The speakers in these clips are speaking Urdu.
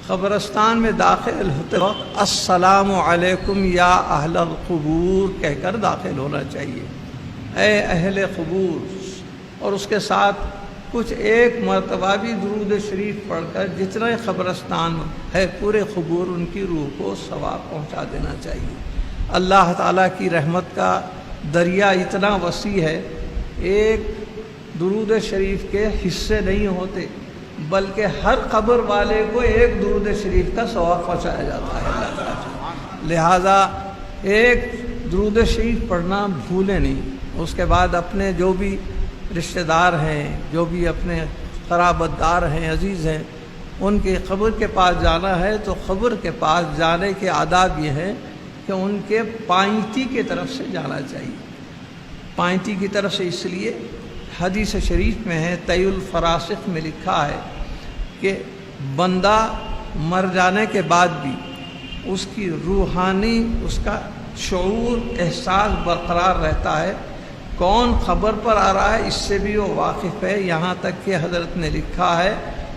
قبرستان میں داخل ہوتے وقت السلام علیکم یا اہل القبور کہہ کر داخل ہونا چاہیے، اے اہل قبور، اور اس کے ساتھ کچھ ایک مرتبہ بھی درود شریف پڑھ کر جتنا قبرستان ہے پورے قبور ان کی روح کو ثواب پہنچا دینا چاہیے۔ اللہ تعالیٰ کی رحمت کا دریا اتنا وسیع ہے، ایک درود شریف کے حصے نہیں ہوتے، بلکہ ہر قبر والے کو ایک درود شریف کا ثواب پہنچایا جاتا ہے اللہ تعالیٰ۔ لہٰذا ایک درود شریف پڑھنا بھولیں نہیں۔ اس کے بعد اپنے جو بھی رشتہ دار ہیں، جو بھی اپنے قرابت دار ہیں، عزیز ہیں، ان کی قبر کے پاس جانا ہے تو قبر کے پاس جانے کے آداب یہ ہیں کہ ان کے پائنتی کی طرف سے جانا چاہیے۔ پائنتی کی طرف سے اس لیے حدیث شریف میں ہے، طی الفراسخ میں لکھا ہے کہ بندہ مر جانے کے بعد بھی اس کی روحانی، اس کا شعور، احساس برقرار رہتا ہے، کون خبر پر آ رہا ہے اس سے بھی وہ واقف ہے۔ یہاں تک کہ حضرت نے لکھا ہے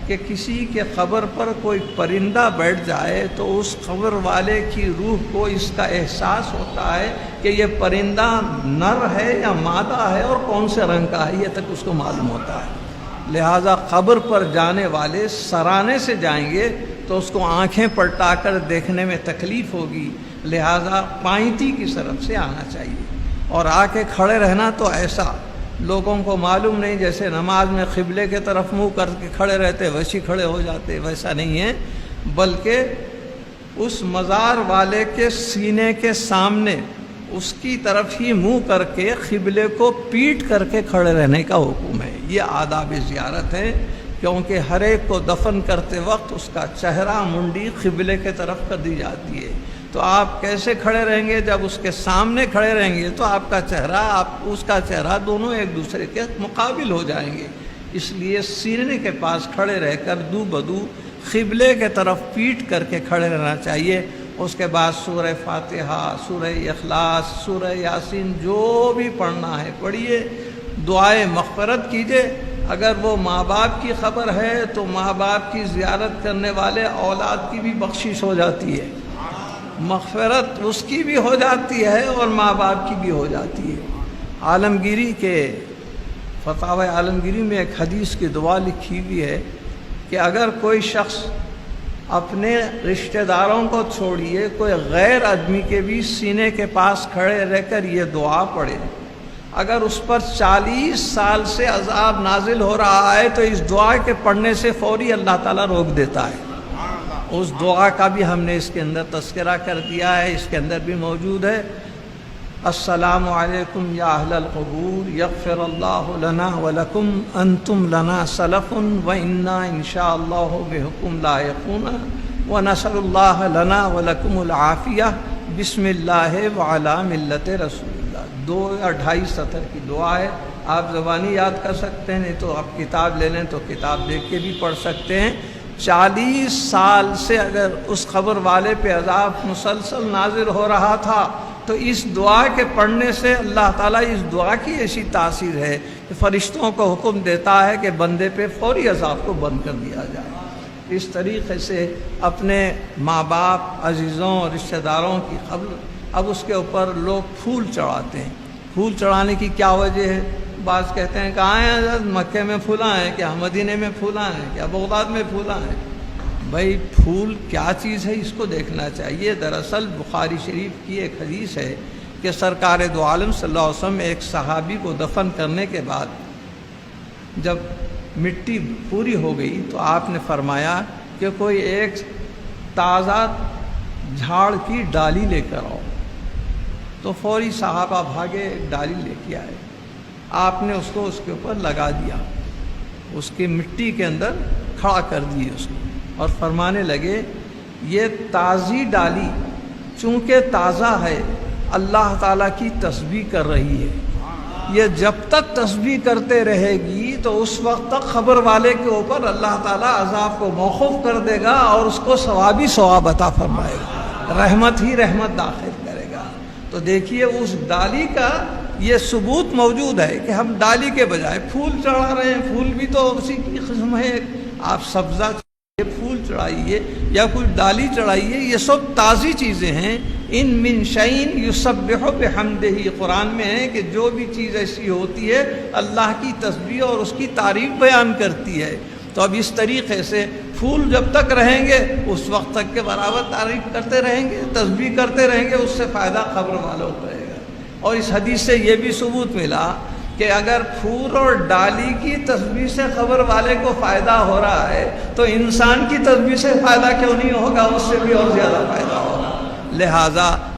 کہ کسی کے قبر پر کوئی پرندہ بیٹھ جائے تو اس قبر والے کی روح کو اس کا احساس ہوتا ہے کہ یہ پرندہ نر ہے یا مادہ ہے اور کون سے رنگ کا ہے، یہ تک اس کو معلوم ہوتا ہے۔ لہٰذا قبر پر جانے والے سرانے سے جائیں گے تو اس کو آنکھیں پلٹا کر دیکھنے میں تکلیف ہوگی، لہٰذا پائنتی کی طرف سے آنا چاہیے۔ اور آ کے کھڑے رہنا تو ایسا لوگوں کو معلوم نہیں، جیسے نماز میں قبلے کے طرف منہ کر کے کھڑے رہتے ویسے کھڑے ہو جاتے، ویسا نہیں ہے، بلکہ اس مزار والے کے سینے کے سامنے اس کی طرف ہی منہ کر کے قبلے کو پیٹ کر کے کھڑے رہنے کا حکم ہے۔ یہ آداب زیارت ہے، کیونکہ ہر ایک کو دفن کرتے وقت اس کا چہرہ، منڈی قبلے کے طرف کر دی جاتی ہے۔ تو آپ کیسے کھڑے رہیں گے؟ جب اس کے سامنے کھڑے رہیں گے تو آپ کا چہرہ، اس کا چہرہ دونوں ایک دوسرے کے مقابل ہو جائیں گے۔ اس لیے سینے کے پاس کھڑے رہ کر دو بدو قبلے کے طرف پیٹ کر کے کھڑے رہنا چاہیے۔ اس کے بعد سورہ فاتحہ، سورہ اخلاص، سورہ یاسین جو بھی پڑھنا ہے پڑھیے، دعائے مغفرت کیجیے۔ اگر وہ ماں باپ کی خبر ہے تو ماں باپ کی زیارت کرنے والے اولاد کی بھی بخشش ہو جاتی ہے، مغفرت اس کی بھی ہو جاتی ہے اور ماں باپ کی بھی ہو جاتی ہے۔ عالمگیری کے فتاوی عالمگیری میں ایک حدیث کی دعا لکھی ہوئی ہے کہ اگر کوئی شخص اپنے رشتہ داروں کو چھوڑیے کوئی غیر آدمی کے بھی سینے کے پاس کھڑے رہ کر یہ دعا پڑھے، اگر اس پر 40 سال سے عذاب نازل ہو رہا ہے تو اس دعا کے پڑھنے سے فوری اللہ تعالیٰ روک دیتا ہے۔ اس دعا کا بھی ہم نے اس کے اندر تذکرہ کر دیا ہے، اس کے اندر بھی موجود ہے۔ السلام علیکم یا اہل القبور یغفر اللہ لنا ولکم انتم لنا سلف وانا انشاءاللہ بحکم لائقون ونسأل اللہ لنا ولکم العافیہ بسم اللہ وعلی ملت رسول اللہ۔ 2 یا 2.5 سطر کی دعا ہے، آپ زبانی یاد کر سکتے ہیں، نہیں تو آپ کتاب لے لیں تو کتاب دیکھ کے بھی پڑھ سکتے ہیں۔ 40 سال سے اگر اس قبر والے پہ عذاب مسلسل نازل ہو رہا تھا تو اس دعا کے پڑھنے سے اللہ تعالیٰ اس دعا کی ایسی تاثیر ہے کہ فرشتوں کو حکم دیتا ہے کہ بندے پہ فوری عذاب کو بند کر دیا جائے۔ اس طریقے سے اپنے ماں باپ، عزیزوں، رشتہ داروں کی قبر، اب اس کے اوپر لوگ پھول چڑھاتے ہیں۔ پھول چڑھانے کی کیا وجہ ہے؟ بعض کہتے ہیں کہاں ہیں حضرت؟ مکے میں پھولا ہیں کیا؟ مدینے میں پھولا ہیں کیا؟ بغداد میں پھولا ہیں؟ بھائی پھول کیا چیز ہے اس کو دیکھنا چاہیے۔ دراصل بخاری شریف کی ایک حدیث ہے کہ سرکار دو عالم صلی اللہ علیہ وسلم ایک صحابی کو دفن کرنے کے بعد جب مٹی پوری ہو گئی تو آپ نے فرمایا کہ کوئی ایک تازہ جھاڑ کی ڈالی لے کر آؤ، تو فوری صحابہ بھاگے، ایک ڈالی لے کے آئے۔ آپ نے اس کو اس کے اوپر لگا دیا، اس کی مٹی کے اندر کھڑا کر دیے اس کو، اور فرمانے لگے یہ تازی ڈالی چونکہ تازہ ہے اللہ تعالیٰ کی تسبیح کر رہی ہے، یہ جب تک تسبیح کرتے رہے گی تو اس وقت تک خبر والے کے اوپر اللہ تعالیٰ عذاب کو موقوف کر دے گا اور اس کو ثواب ہی ثواب عطا فرمائے گا، رحمت ہی رحمت داخل کرے گا۔ تو دیکھیے اس ڈالی کا یہ ثبوت موجود ہے کہ ہم ڈالی کے بجائے پھول چڑھا رہے ہیں۔ پھول بھی تو اسی کی قسم ہے، آپ سبزہ پھول چڑھائیے یا کوئی ڈالی چڑھائیے، یہ سب تازی چیزیں ہیں۔ ان من شیء یسبح بحمدہ، قرآن میں ہے کہ جو بھی چیز ایسی ہوتی ہے اللہ کی تسبیح اور اس کی تعریف بیان کرتی ہے۔ تو اب اس طریقے سے پھول جب تک رہیں گے اس وقت تک کے برابر تعریف کرتے رہیں گے، تسبیح کرتے رہیں گے، اس سے فائدہ قبر والوں کو رہے گا۔ اور اس حدیث سے یہ بھی ثبوت ملا کہ اگر پھول اور ڈالی کی تسبیح سے قبر والے کو فائدہ ہو رہا ہے تو انسان کی تسبیح سے فائدہ کیوں نہیں ہوگا، اس سے بھی اور زیادہ فائدہ ہوگا۔ لہذا